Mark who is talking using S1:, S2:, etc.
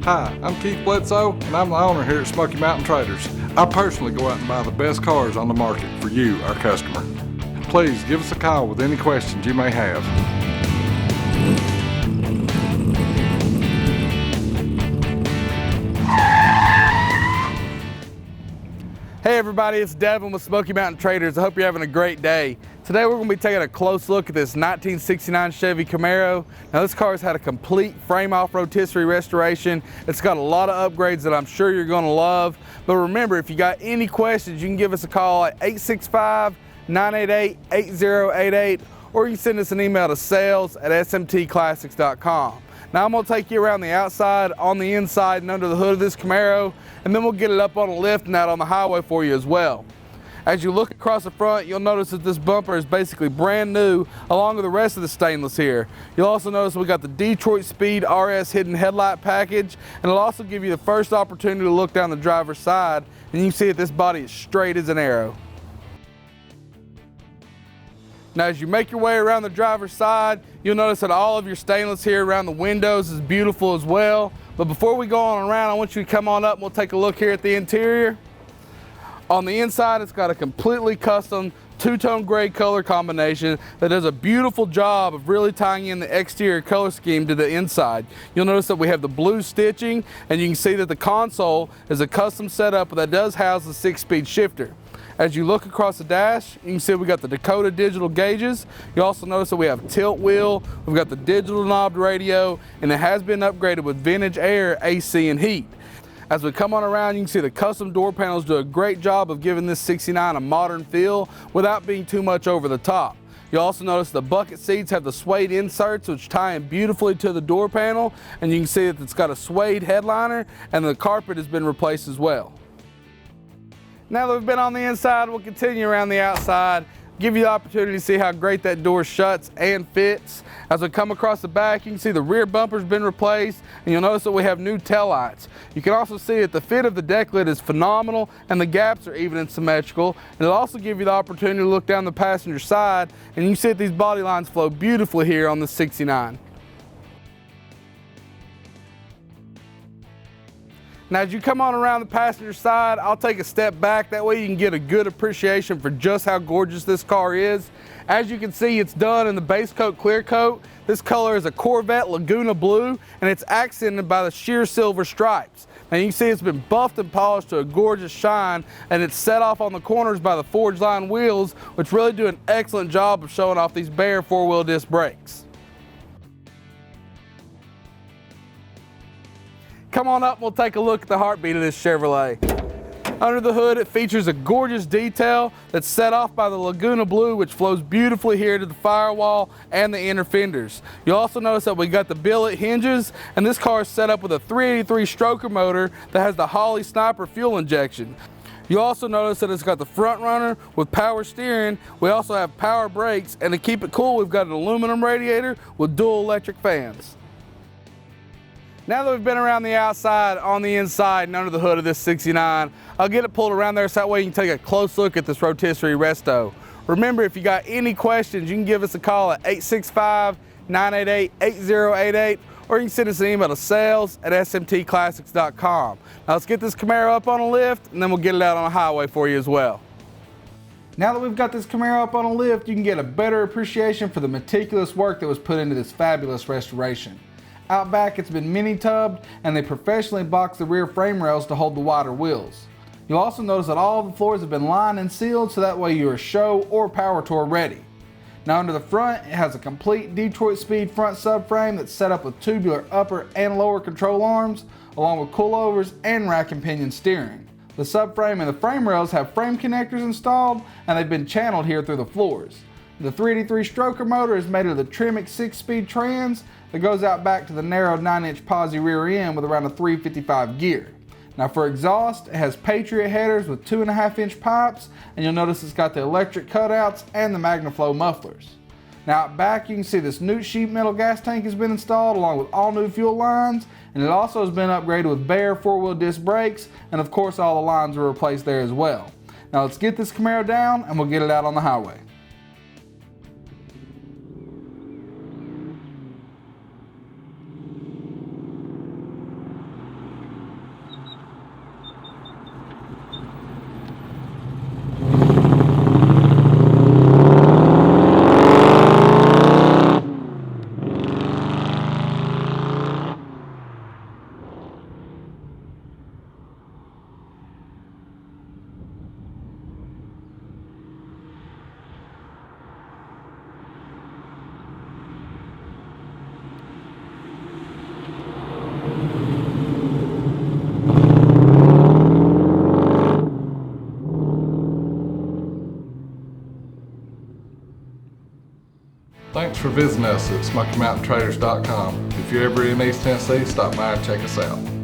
S1: Hi, I'm Keith Bledsoe, and I'm the owner here at Smoky Mountain Traders. I personally go out and buy the best cars on the market for you, our customer. Please give us a call with any questions you may have.
S2: Hey everybody, it's Devin with Smoky Mountain Traders. I hope you're having a great day. Today we're going to be taking a close look at this 1969 Chevy Camaro. Now this car has had a complete frame-off rotisserie restoration. It's got a lot of upgrades that I'm sure you're going to love. But remember, if you got any questions, you can give us a call at 865-988-8088, or you can send us an email to sales@smtclassics.com. Now I'm going to take you around the outside, on the inside, and under the hood of this Camaro, and then we'll get it up on a lift and out on the highway for you as well. As you look across the front, you'll notice that this bumper is basically brand new, along with the rest of the stainless here. You'll also notice we got the Detroit Speed RS hidden headlight package, and it'll also give you the first opportunity to look down the driver's side, and you can see that this body is straight as an arrow. Now as you make your way around the driver's side, you'll notice that all of your stainless here around the windows is beautiful as well. But before we go on around, I want you to come on up and we'll take a look here at the interior. On the inside, it's got a completely custom two-tone gray color combination that does a beautiful job of really tying in the exterior color scheme to the inside. You'll notice that we have the blue stitching, and you can see that the console is a custom setup that does house the 6-speed shifter. As you look across the dash, you can see we got the Dakota digital gauges. You also notice that we have a tilt wheel, we've got the digital knobbed radio, and it has been upgraded with vintage air, AC, and heat. As we come on around, you can see the custom door panels do a great job of giving this 69 a modern feel without being too much over the top. You'll also notice the bucket seats have the suede inserts which tie in beautifully to the door panel, and you can see that it's got a suede headliner and the carpet has been replaced as well. Now that we've been on the inside, we'll continue around the outside, give you the opportunity to see how great that door shuts and fits. As we come across the back, you can see the rear bumper's been replaced, and you'll notice that we have new taillights. You can also see that the fit of the deck lid is phenomenal, and the gaps are even and symmetrical. And it'll also give you the opportunity to look down the passenger side, and you can see that these body lines flow beautifully here on the 69. Now as you come on around the passenger side, I'll take a step back. That way you can get a good appreciation for just how gorgeous this car is. As you can see, it's done in the base coat clear coat. This color is a Corvette Laguna blue, and it's accented by the sheer silver stripes. Now you can see it's been buffed and polished to a gorgeous shine, and it's set off on the corners by the forged line wheels, which really do an excellent job of showing off these bare four-wheel disc brakes. Come on up and we'll take a look at the heartbeat of this Chevrolet. Under the hood, it features a gorgeous detail that's set off by the Laguna blue, which flows beautifully here to the firewall and the inner fenders. You'll also notice that we got the billet hinges, and this car is set up with a 383 stroker motor that has the Holley Sniper fuel injection. You also notice that it's got the front runner with power steering. We also have power brakes, and to keep it cool, we've got an aluminum radiator with dual electric fans. Now that we've been around the outside, on the inside, and under the hood of this 69, I'll get it pulled around there so that way you can take a close look at this rotisserie resto. Remember, if you got any questions, you can give us a call at 865-988-8088, or you can send us an email to sales@smtclassics.com. Now let's get this Camaro up on a lift, and then we'll get it out on a highway for you as well. Now that we've got this Camaro up on a lift, you can get a better appreciation for the meticulous work that was put into this fabulous restoration. Out back, it's been mini tubbed, and they professionally boxed the rear frame rails to hold the wider wheels. You'll also notice that all the floors have been lined and sealed, so that way you are show or power tour ready. Now under the front, it has a complete Detroit Speed front subframe that's set up with tubular upper and lower control arms, along with coilovers and rack and pinion steering. The subframe and the frame rails have frame connectors installed, and they've been channeled here through the floors. The 383 stroker motor is made of the Tremec 6-speed trans that goes out back to the narrow 9-inch posi rear end with around a 355 gear. Now for exhaust, it has Patriot headers with 2.5-inch pipes, and you'll notice it's got the electric cutouts and the MagnaFlow mufflers. Now out back, you can see this new sheet metal gas tank has been installed along with all new fuel lines, and it also has been upgraded with bare 4-wheel disc brakes, and of course all the lines were replaced there as well. Now let's get this Camaro down and we'll get it out on the highway.
S1: Thanks for visiting us at SmokyMountainTraders.com. If you're ever in East Tennessee, stop by and check us out.